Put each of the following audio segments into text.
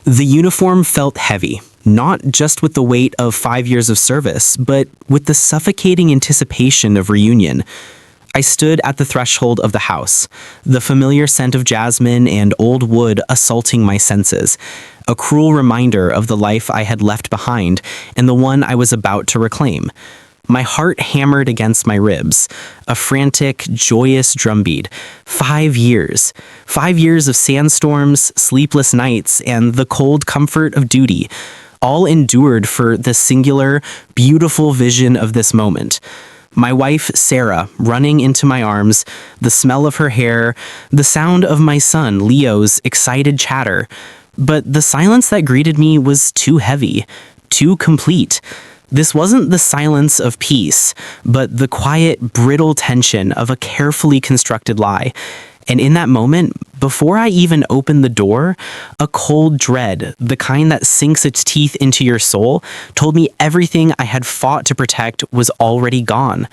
The uniform felt heavy, not just with the weight of 5 years of service, but with the suffocating anticipation of reunion. I stood at the threshold of the house, the familiar scent of jasmine and old wood assaulting my senses, a cruel reminder of the life I had left behind and the one I was about to reclaim. My heart hammered against my ribs, a frantic, joyous drumbeat. 5 years. 5 years of sandstorms, sleepless nights, and the cold comfort of duty, all endured for the singular, beautiful vision of this moment. My wife, Sarah, running into my arms, the smell of her hair, the sound of my son, Leo's excited chatter. But the silence that greeted me was too heavy, too complete. This wasn't the silence of peace, but the quiet, brittle tension of a carefully constructed lie. And in that moment, before I even opened the door, a cold dread, the kind that sinks its teeth into your soul, told me everything I had fought to protect was already gone.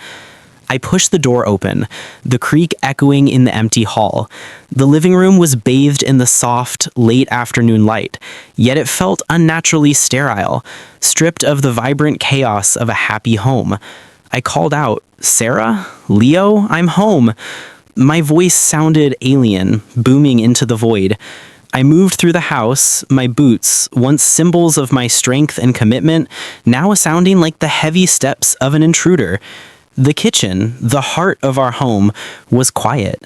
I pushed the door open, the creak echoing in the empty hall. The living room was bathed in the soft, late afternoon light, yet it felt unnaturally sterile, stripped of the vibrant chaos of a happy home. I called out, "Sarah? Leo? I'm home." My voice sounded alien, booming into the void. I moved through the house, my boots, once symbols of my strength and commitment, now sounding like the heavy steps of an intruder. The kitchen, the heart of our home, was quiet.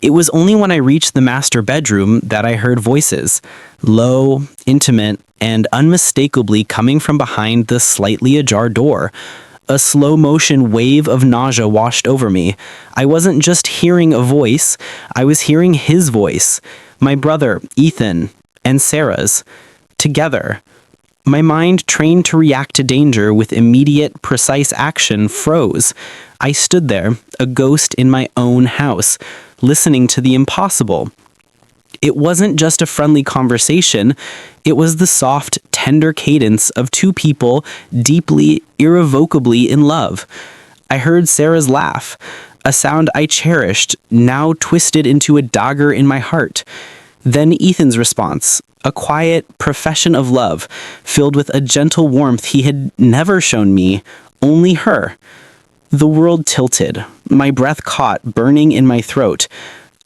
It was only when I reached the master bedroom that I heard voices, low, intimate, and unmistakably coming from behind the slightly ajar door. A slow-motion wave of nausea washed over me. I wasn't just hearing a voice, I was hearing his voice, my brother, Ethan, and Sarah's, together. My mind, trained to react to danger with immediate, precise action, froze. I stood there, a ghost in my own house, listening to the impossible. It wasn't just a friendly conversation, it was the soft, tender cadence of two people deeply, irrevocably in love. I heard Sarah's laugh, a sound I cherished, now twisted into a dagger in my heart. Then Ethan's response, a quiet profession of love, filled with a gentle warmth he had never shown me, only her. The world tilted, my breath caught, burning in my throat.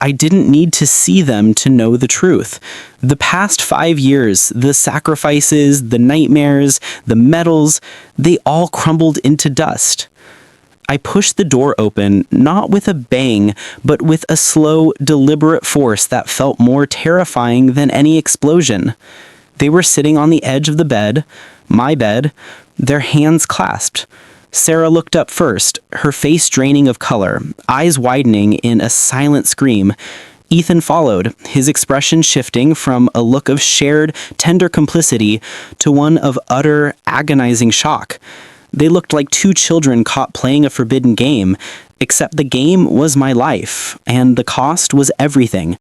I didn't need to see them to know the truth. The past 5 years, the sacrifices, the nightmares, the medals, they all crumbled into dust. I pushed the door open, not with a bang, but with a slow, deliberate force that felt more terrifying than any explosion. They were sitting on the edge of the bed, my bed, their hands clasped. Sarah looked up first, her face draining of color, eyes widening in a silent scream. Ethan followed, his expression shifting from a look of shared, tender complicity to one of utter, agonizing shock. They looked like two children caught playing a forbidden game, except the game was my life, and the cost was everything.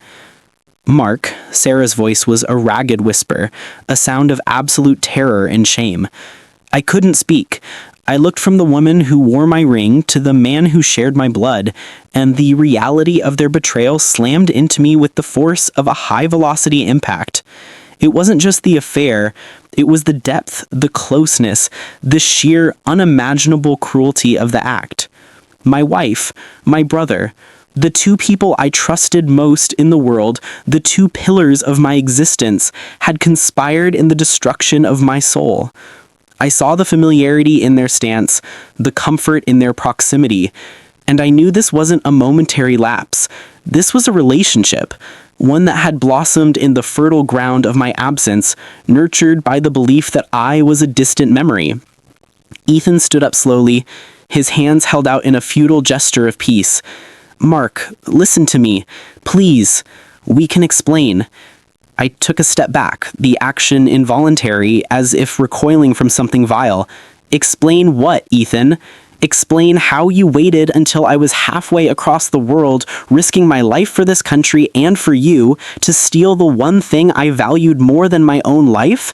Mark, Sarah's voice was a ragged whisper, a sound of absolute terror and shame. I couldn't speak. I looked from the woman who wore my ring to the man who shared my blood, and the reality of their betrayal slammed into me with the force of a high-velocity impact. It wasn't just the affair, it was the depth, the closeness, the sheer, unimaginable cruelty of the act. My wife, my brother, the two people I trusted most in the world, the two pillars of my existence, had conspired in the destruction of my soul. I saw the familiarity in their stance, the comfort in their proximity, and I knew this wasn't a momentary lapse. This was a relationship, one that had blossomed in the fertile ground of my absence, nurtured by the belief that I was a distant memory. Ethan stood up slowly, his hands held out in a futile gesture of peace. "Mark, listen to me. Please. We can explain." I took a step back, the action involuntary, as if recoiling from something vile. "Explain what, Ethan? Explain how you waited until I was halfway across the world, risking my life for this country and for you, to steal the one thing I valued more than my own life?"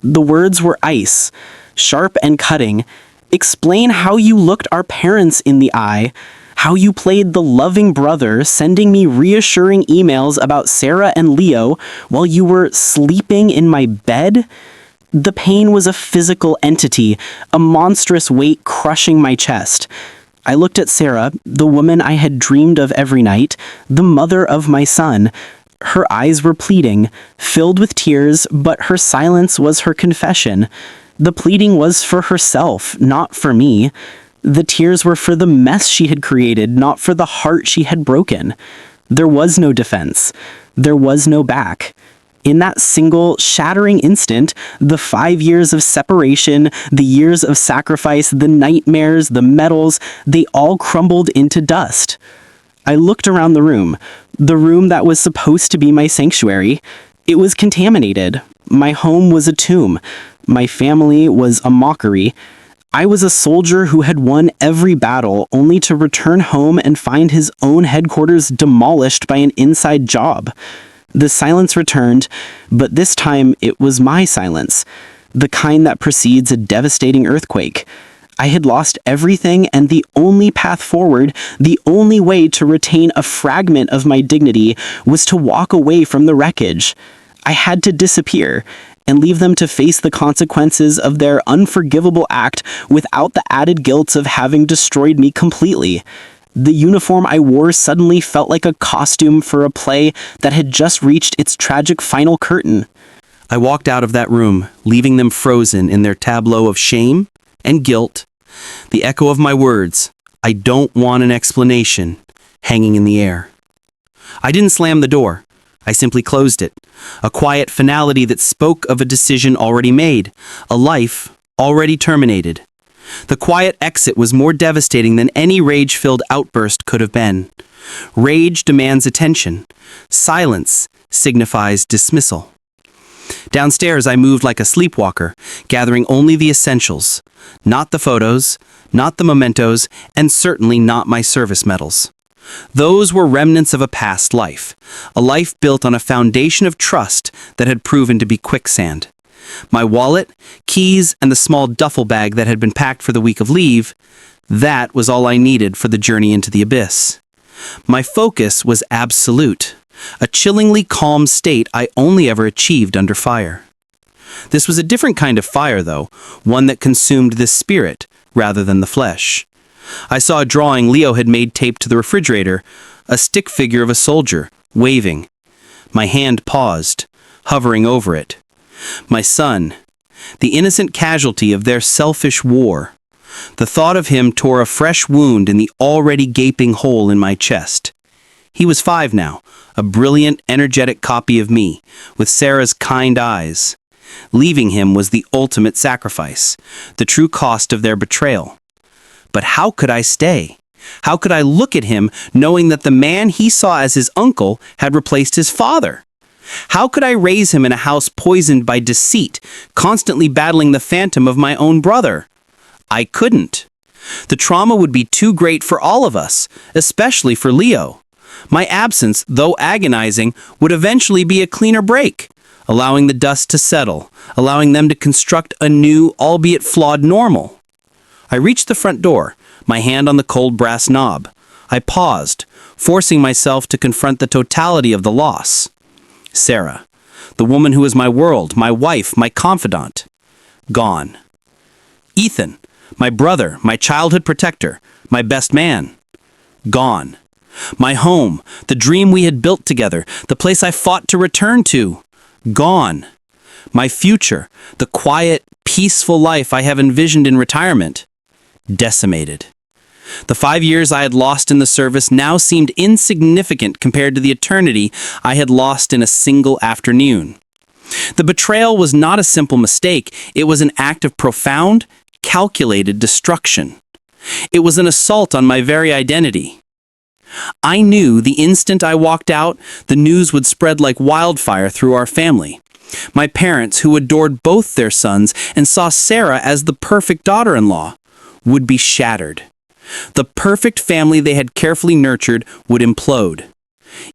The words were ice, sharp and cutting. "Explain how you looked our parents in the eye." How you played the loving brother, sending me reassuring emails about Sarah and Leo while you were sleeping in my bed? The pain was a physical entity, a monstrous weight crushing my chest. I looked at Sarah, the woman I had dreamed of every night, the mother of my son. Her eyes were pleading, filled with tears, but her silence was her confession. The pleading was for herself, not for me. The tears were for the mess she had created, not for the heart she had broken. There was no defense. There was no back. In that single, shattering instant, the 5 years of separation, the years of sacrifice, the nightmares, the medals, they all crumbled into dust. I looked around the room that was supposed to be my sanctuary. It was contaminated. My home was a tomb. My family was a mockery. I was a soldier who had won every battle only to return home and find his own headquarters demolished by an inside job. The silence returned, but this time it was my silence, the kind that precedes a devastating earthquake. I had lost everything, and the only path forward, the only way to retain a fragment of my dignity, was to walk away from the wreckage. I had to disappear and leave them to face the consequences of their unforgivable act without the added guilt of having destroyed me completely. The uniform I wore suddenly felt like a costume for a play that had just reached its tragic final curtain. I walked out of that room, leaving them frozen in their tableau of shame and guilt, the echo of my words, "I don't want an explanation," hanging in the air. I didn't slam the door. I simply closed it, a quiet finality that spoke of a decision already made, a life already terminated. The quiet exit was more devastating than any rage-filled outburst could have been. Rage demands attention. Silence signifies dismissal. Downstairs, I moved like a sleepwalker, gathering only the essentials. Not the photos, not the mementos, and certainly not my service medals. Those were remnants of a past life, a life built on a foundation of trust that had proven to be quicksand. My wallet, keys, and the small duffel bag that had been packed for the week of leave, that was all I needed for the journey into the abyss. My focus was absolute, a chillingly calm state I only ever achieved under fire. This was a different kind of fire, though, one that consumed the spirit rather than the flesh. I saw a drawing Leo had made taped to the refrigerator, a stick figure of a soldier, waving. My hand paused, hovering over it. My son, the innocent casualty of their selfish war. The thought of him tore a fresh wound in the already gaping hole in my chest. He was 5 now, a brilliant, energetic copy of me, with Sarah's kind eyes. Leaving him was the ultimate sacrifice, the true cost of their betrayal. But how could I stay? How could I look at him knowing that the man he saw as his uncle had replaced his father? How could I raise him in a house poisoned by deceit, constantly battling the phantom of my own brother? I couldn't. The trauma would be too great for all of us, especially for Leo. My absence, though agonizing, would eventually be a cleaner break, allowing the dust to settle, allowing them to construct a new, albeit flawed normal. I reached the front door, my hand on the cold brass knob. I paused, forcing myself to confront the totality of the loss. Sarah, the woman who was my world, my wife, my confidant, gone. Ethan, my brother, my childhood protector, my best man, gone. My home, the dream we had built together, the place I fought to return to, gone. My future, the quiet, peaceful life I have envisioned in retirement, decimated. The 5 years I had lost in the service now seemed insignificant compared to the eternity I had lost in a single afternoon. The betrayal was not a simple mistake. It was an act of profound, calculated destruction. It was an assault on my very identity. I knew the instant I walked out, the news would spread like wildfire through our family. My parents, who adored both their sons and saw Sarah as the perfect daughter-in-law, would be shattered. The perfect family they had carefully nurtured would implode.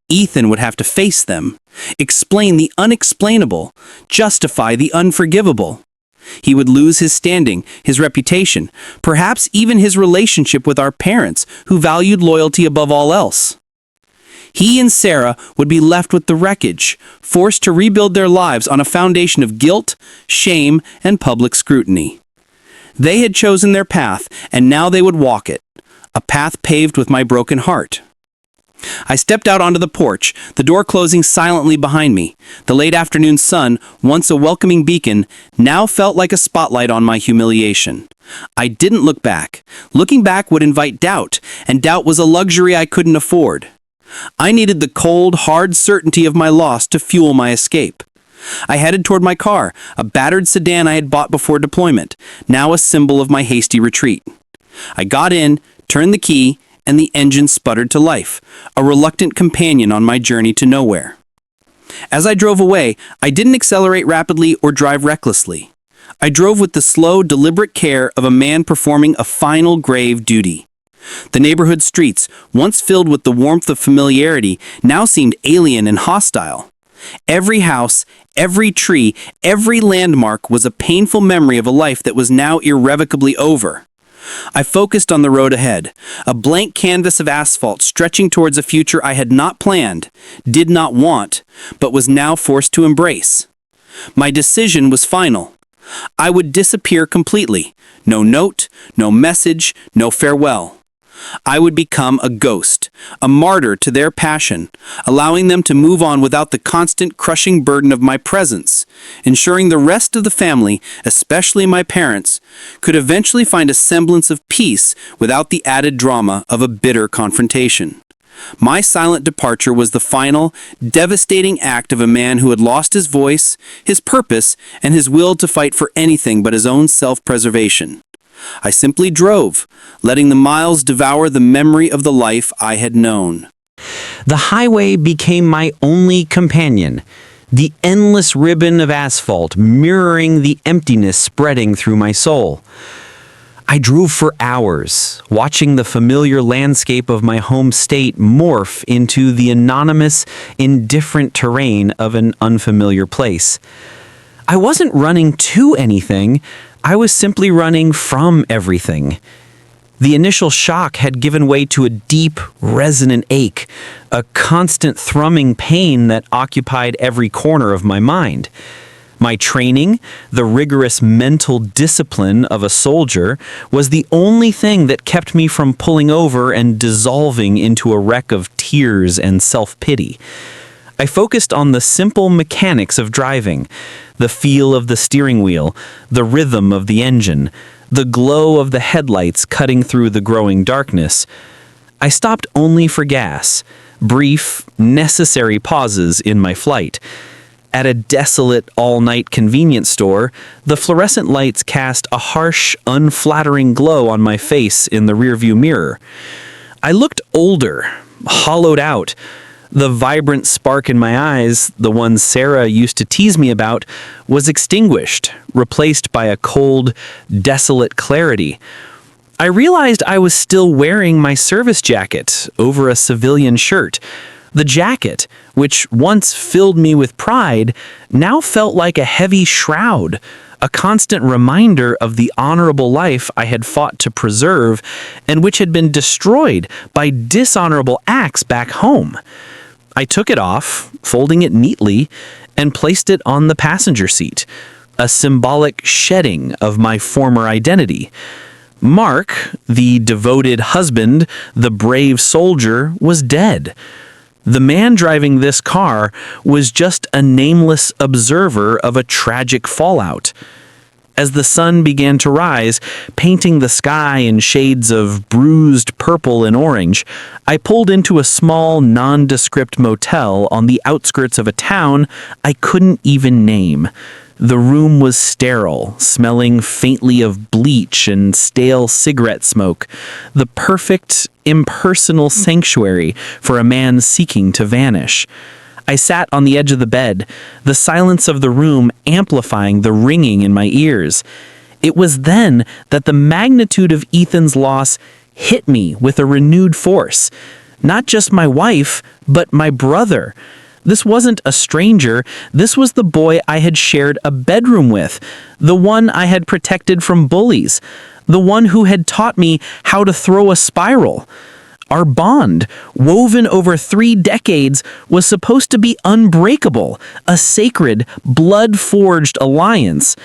Ethan would have to face them, explain the unexplainable, justify the unforgivable. He would lose his standing, his reputation, perhaps even his relationship with our parents, who valued loyalty above all else. He and Sarah would be left with the wreckage, forced to rebuild their lives on a foundation of guilt, shame, and public scrutiny. They had chosen their path, and now they would walk it, a path paved with my broken heart. I stepped out onto the porch, the door closing silently behind me. The late afternoon sun, once a welcoming beacon, now felt like a spotlight on my humiliation. I didn't look back. Looking back would invite doubt, and doubt was a luxury I couldn't afford. I needed the cold, hard certainty of my loss to fuel my escape. I headed toward my car, a battered sedan I had bought before deployment, now a symbol of my hasty retreat. I got in, turned the key, and the engine sputtered to life, a reluctant companion on my journey to nowhere. As I drove away, I didn't accelerate rapidly or drive recklessly. I drove with the slow, deliberate care of a man performing a final grave duty. The neighborhood streets, once filled with the warmth of familiarity, now seemed alien and hostile. Every house, every tree, every landmark was a painful memory of a life that was now irrevocably over. I focused on the road ahead, a blank canvas of asphalt stretching towards a future I had not planned, did not want, but was now forced to embrace. My decision was final. I would disappear completely. No note, no message, no farewell. I would become a ghost, a martyr to their passion, allowing them to move on without the constant crushing burden of my presence, ensuring the rest of the family, especially my parents, could eventually find a semblance of peace without the added drama of a bitter confrontation. My silent departure was the final, devastating act of a man who had lost his voice, his purpose, and his will to fight for anything but his own self-preservation. I simply drove, letting the miles devour the memory of the life I had known. The highway became my only companion, the endless ribbon of asphalt mirroring the emptiness spreading through my soul. I drove for hours, watching the familiar landscape of my home state morph into the anonymous, indifferent terrain of an unfamiliar place. I wasn't running to anything, I was simply running from everything. The initial shock had given way to a deep, resonant ache, a constant thrumming pain that occupied every corner of my mind. My training, the rigorous mental discipline of a soldier, was the only thing that kept me from pulling over and dissolving into a wreck of tears and self-pity. I focused on the simple mechanics of driving, the feel of the steering wheel, the rhythm of the engine, the glow of the headlights cutting through the growing darkness. I stopped only for gas, brief, necessary pauses in my flight. At a desolate all-night convenience store, the fluorescent lights cast a harsh, unflattering glow on my face in the rearview mirror. I looked older, hollowed out. The vibrant spark in my eyes, the one Sarah used to tease me about, was extinguished, replaced by a cold, desolate clarity. I realized I was still wearing my service jacket over a civilian shirt. The jacket, which once filled me with pride, now felt like a heavy shroud, a constant reminder of the honorable life I had fought to preserve and which had been destroyed by dishonorable acts back home. I took it off, folding it neatly, and placed it on the passenger seat, a symbolic shedding of my former identity. Mark, the devoted husband, the brave soldier, was dead. The man driving this car was just a nameless observer of a tragic fallout. As the sun began to rise, painting the sky in shades of bruised purple and orange, I pulled into a small, nondescript motel on the outskirts of a town I couldn't even name. The room was sterile, smelling faintly of bleach and stale cigarette smoke, the perfect, impersonal sanctuary for a man seeking to vanish. I sat on the edge of the bed, the silence of the room amplifying the ringing in my ears. It was then that the magnitude of Ethan's loss hit me with a renewed force. Not just my wife, but my brother. This wasn't a stranger. This was the boy I had shared a bedroom with, the one I had protected from bullies, the one who had taught me how to throw a spiral. Our bond, woven over 3 decades, was supposed to be unbreakable, a sacred, blood-forged alliance.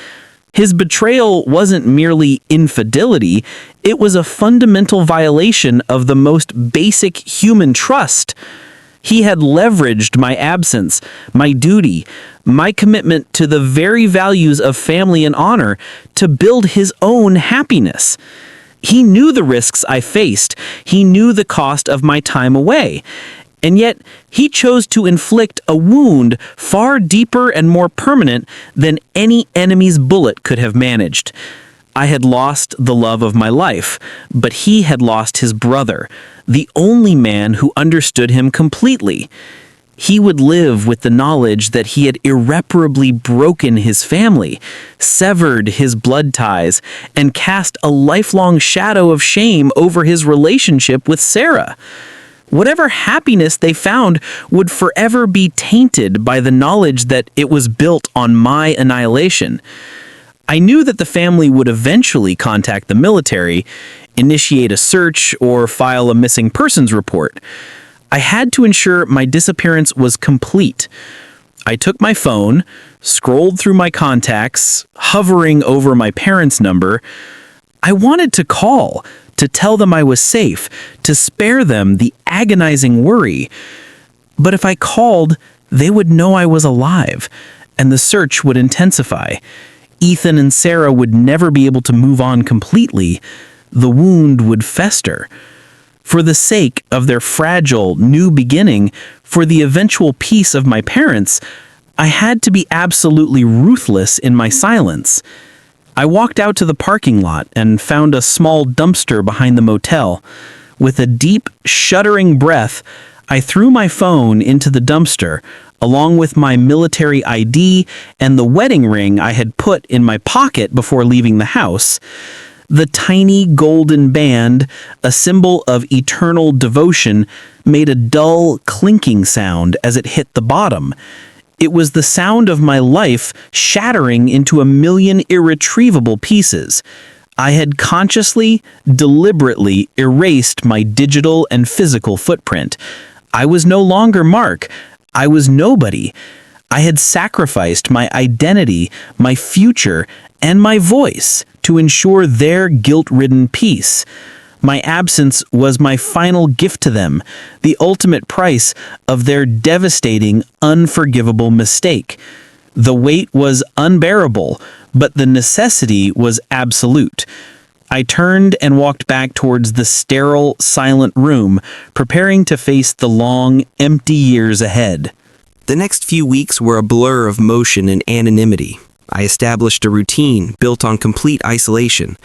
His betrayal wasn't merely infidelity, it was a fundamental violation of the most basic human trust. He had leveraged my absence, my duty, my commitment to the very values of family and honor to build his own happiness. He knew the risks I faced. He knew the cost of my time away. And yet, he chose to inflict a wound far deeper and more permanent than any enemy's bullet could have managed. I had lost the love of my life, but he had lost his brother, the only man who understood him completely. He would live with the knowledge that he had irreparably broken his family, severed his blood ties, and cast a lifelong shadow of shame over his relationship with Sarah. Whatever happiness they found would forever be tainted by the knowledge that it was built on my annihilation. I knew that the family would eventually contact the military, initiate a search, or file a missing persons report. I had to ensure my disappearance was complete. I took my phone, scrolled through my contacts, hovering over my parents' number. I wanted to call, to tell them I was safe, to spare them the agonizing worry. But if I called, they would know I was alive, and the search would intensify. Ethan and Sarah would never be able to move on completely. The wound would fester. For the sake of their fragile, new beginning, for the eventual peace of my parents, I had to be absolutely ruthless in my silence. I walked out to the parking lot and found a small dumpster behind the motel. With a deep, shuddering breath, I threw my phone into the dumpster, along with my military ID and the wedding ring I had put in my pocket before leaving the house. The tiny golden band, a symbol of eternal devotion, made a dull, clinking sound as it hit the bottom. It was the sound of my life shattering into a million irretrievable pieces. I had consciously, deliberately erased my digital and physical footprint. I was no longer Mark. I was nobody. I had sacrificed my identity, my future, and my voice to ensure their guilt-ridden peace. My absence was my final gift to them, the ultimate price of their devastating, unforgivable mistake. The weight was unbearable, but the necessity was absolute. I turned and walked back towards the sterile, silent room, preparing to face the long, empty years ahead. The next few weeks were a blur of motion and anonymity. I established a routine built on complete isolation.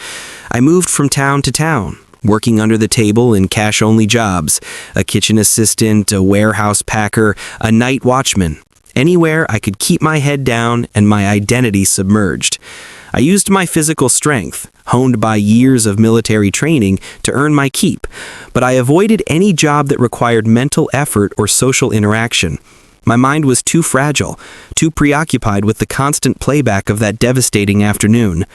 I moved from town to town, working under the table in cash-only jobs, a kitchen assistant, a warehouse packer, a night watchman, anywhere I could keep my head down and my identity submerged. I used my physical strength, honed by years of military training, to earn my keep, but I avoided any job that required mental effort or social interaction. My mind was too fragile, too preoccupied with the constant playback of that devastating afternoon.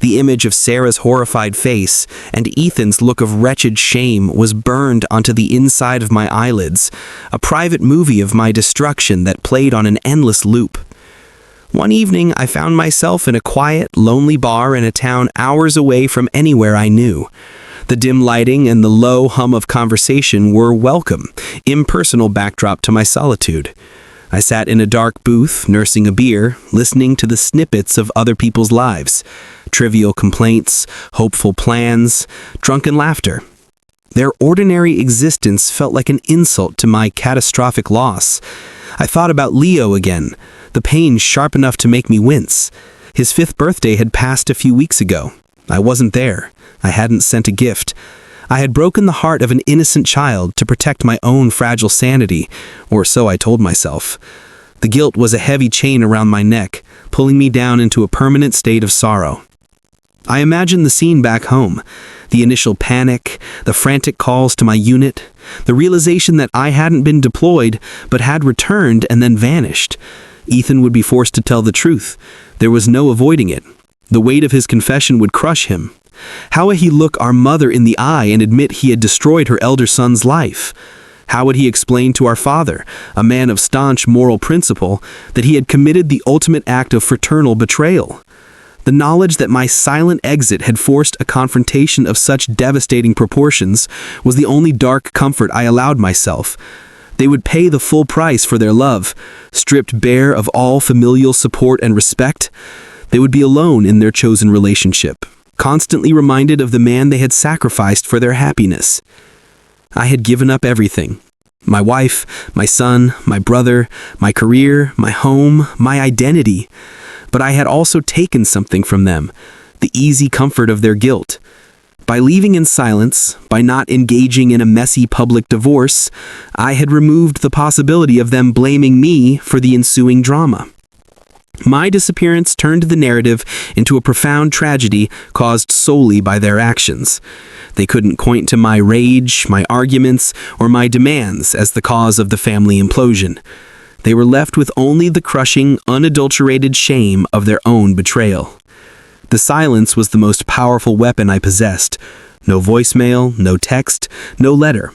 The image of Sarah's horrified face and Ethan's look of wretched shame was burned onto the inside of my eyelids, a private movie of my destruction that played on an endless loop. One evening, I found myself in a quiet, lonely bar in a town hours away from anywhere I knew. The dim lighting and the low hum of conversation were welcome, impersonal backdrop to my solitude. I sat in a dark booth, nursing a beer, listening to the snippets of other people's lives. Trivial complaints, hopeful plans, drunken laughter. Their ordinary existence felt like an insult to my catastrophic loss. I thought about Leo again, the pain sharp enough to make me wince. His 5th birthday had passed a few weeks ago. I wasn't there. I hadn't sent a gift. I had broken the heart of an innocent child to protect my own fragile sanity, or so I told myself. The guilt was a heavy chain around my neck, pulling me down into a permanent state of sorrow. I imagined the scene back home, the initial panic, the frantic calls to my unit, the realization that I hadn't been deployed but had returned and then vanished. Ethan would be forced to tell the truth. There was no avoiding it. The weight of his confession would crush him. How would he look our mother in the eye and admit he had destroyed her elder son's life? How would he explain to our father, a man of staunch moral principle, that he had committed the ultimate act of fraternal betrayal? The knowledge that my silent exit had forced a confrontation of such devastating proportions was the only dark comfort I allowed myself. They would pay the full price for their love, stripped bare of all familial support and respect. They would be alone in their chosen relationship, constantly reminded of the man they had sacrificed for their happiness. I had given up everything. My wife, my son, my brother, my career, my home, my identity. But I had also taken something from them, the easy comfort of their guilt. By leaving in silence, by not engaging in a messy public divorce, I had removed the possibility of them blaming me for the ensuing drama. My disappearance turned the narrative into a profound tragedy caused solely by their actions. They couldn't point to my rage, my arguments, or my demands as the cause of the family implosion. They were left with only the crushing, unadulterated shame of their own betrayal. The silence was the most powerful weapon I possessed. No voicemail, no text, no letter.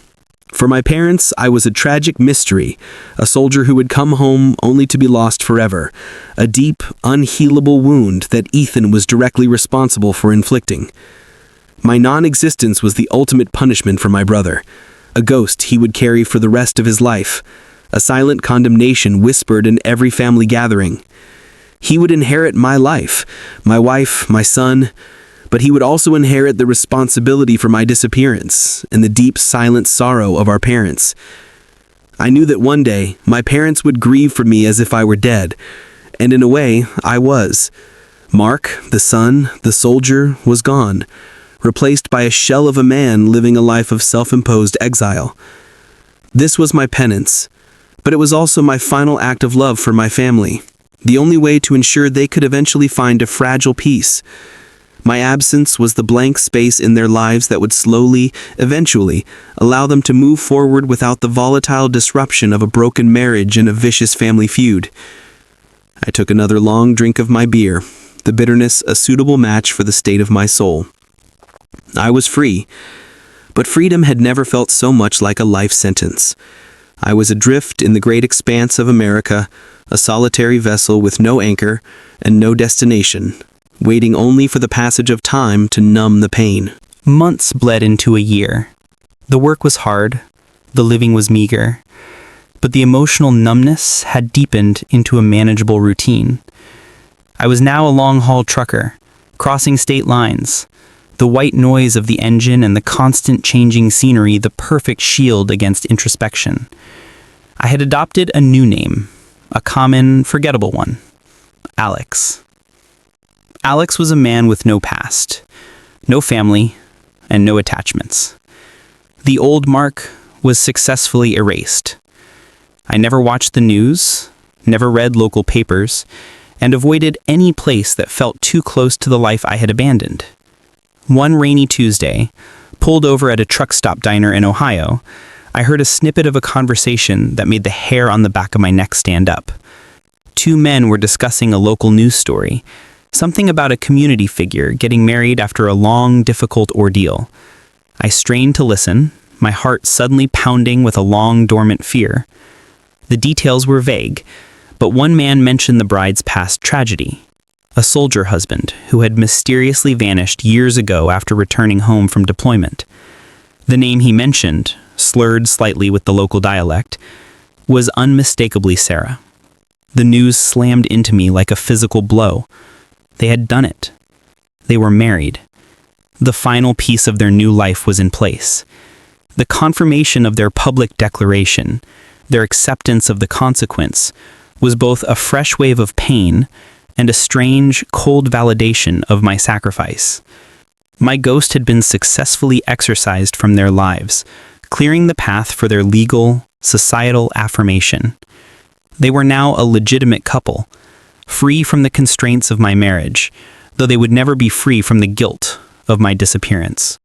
For my parents, I was a tragic mystery, a soldier who would come home only to be lost forever, a deep, unhealable wound that Ethan was directly responsible for inflicting. My non-existence was the ultimate punishment for my brother, a ghost he would carry for the rest of his life, a silent condemnation whispered in every family gathering. He would inherit my life, my wife, my son, but he would also inherit the responsibility for my disappearance and the deep, silent sorrow of our parents. I knew that one day my parents would grieve for me as if I were dead, and in a way, I was. Mark, the son, the soldier, was gone, replaced by a shell of a man living a life of self-imposed exile. This was my penance, but it was also my final act of love for my family, the only way to ensure they could eventually find a fragile peace. My absence was the blank space in their lives that would slowly, eventually, allow them to move forward without the volatile disruption of a broken marriage and a vicious family feud. I took another long drink of my beer, the bitterness a suitable match for the state of my soul. I was free, but freedom had never felt so much like a life sentence. I was adrift in the great expanse of America, a solitary vessel with no anchor and no destination, waiting only for the passage of time to numb the pain. Months bled into a year. The work was hard, the living was meager, but the emotional numbness had deepened into a manageable routine. I was now a long-haul trucker, crossing state lines, the white noise of the engine and the constant changing scenery the perfect shield against introspection. I had adopted a new name, a common, forgettable one, Alex. Alex was a man with no past, no family, and no attachments. The old Mark was successfully erased. I never watched the news, never read local papers, and avoided any place that felt too close to the life I had abandoned. One rainy Tuesday, pulled over at a truck stop diner in Ohio, I heard a snippet of a conversation that made the hair on the back of my neck stand up. Two men were discussing a local news story, something about a community figure getting married after a long, difficult ordeal. I strained to listen, my heart suddenly pounding with a long, dormant fear. The details were vague, but one man mentioned the bride's past tragedy. A soldier husband who had mysteriously vanished years ago after returning home from deployment. The name he mentioned, slurred slightly with the local dialect, was unmistakably Sarah. The news slammed into me like a physical blow. They had done it. They were married. The final piece of their new life was in place. The confirmation of their public declaration, their acceptance of the consequence, was both a fresh wave of pain and a strange, cold validation of my sacrifice. My ghost had been successfully exorcised from their lives, clearing the path for their legal, societal affirmation. They were now a legitimate couple, free from the constraints of my marriage, though they would never be free from the guilt of my disappearance.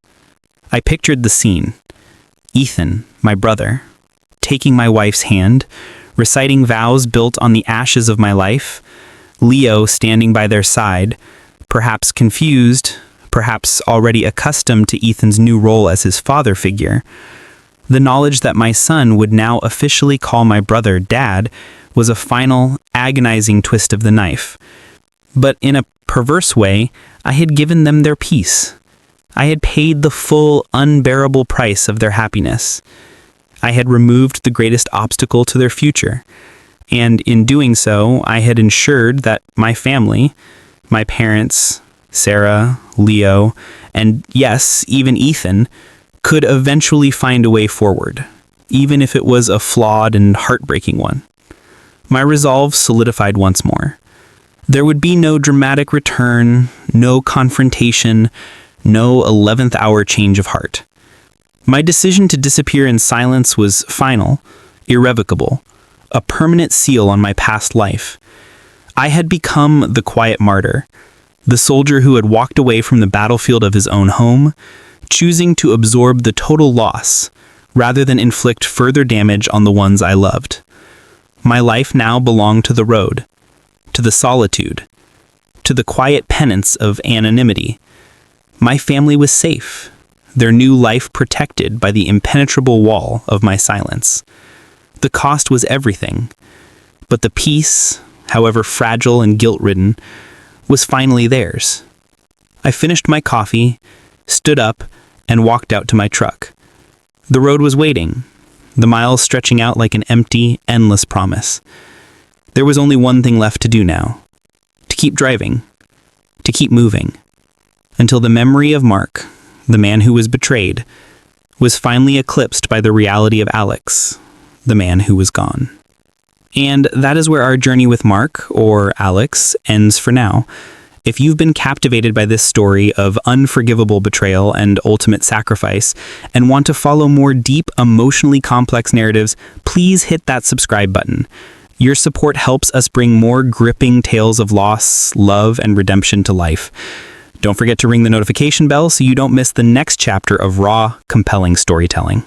I pictured the scene. Ethan, my brother, taking my wife's hand, reciting vows built on the ashes of my life, Leo standing by their side, perhaps confused, perhaps already accustomed to Ethan's new role as his father figure. The knowledge that my son would now officially call my brother Dad was a final, agonizing twist of the knife. But in a perverse way, I had given them their peace. I had paid the full, unbearable price of their happiness. I had removed the greatest obstacle to their future. And in doing so, I had ensured that my family, my parents, Sarah, Leo, and yes, even Ethan, could eventually find a way forward, even if it was a flawed and heartbreaking one. My resolve solidified once more. There would be no dramatic return, no confrontation, no 11th hour change of heart. My decision to disappear in silence was final, irrevocable, a permanent seal on my past life. I had become the quiet martyr, the soldier who had walked away from the battlefield of his own home, choosing to absorb the total loss rather than inflict further damage on the ones I loved. My life now belonged to the road, to the solitude, to the quiet penance of anonymity. My family was safe, their new life protected by the impenetrable wall of my silence. The cost was everything, but the peace, however fragile and guilt-ridden, was finally theirs. I finished my coffee, stood up, and walked out to my truck. The road was waiting, the miles stretching out like an empty, endless promise. There was only one thing left to do now: to keep driving, to keep moving, until the memory of Mark, the man who was betrayed, was finally eclipsed by the reality of Alex, the man who was gone. And that is where our journey with Mark, or Alex, ends for now. If you've been captivated by this story of unforgivable betrayal and ultimate sacrifice, and want to follow more deep, emotionally complex narratives, please hit that subscribe button. Your support helps us bring more gripping tales of loss, love, and redemption to life. Don't forget to ring the notification bell so you don't miss the next chapter of raw, compelling storytelling.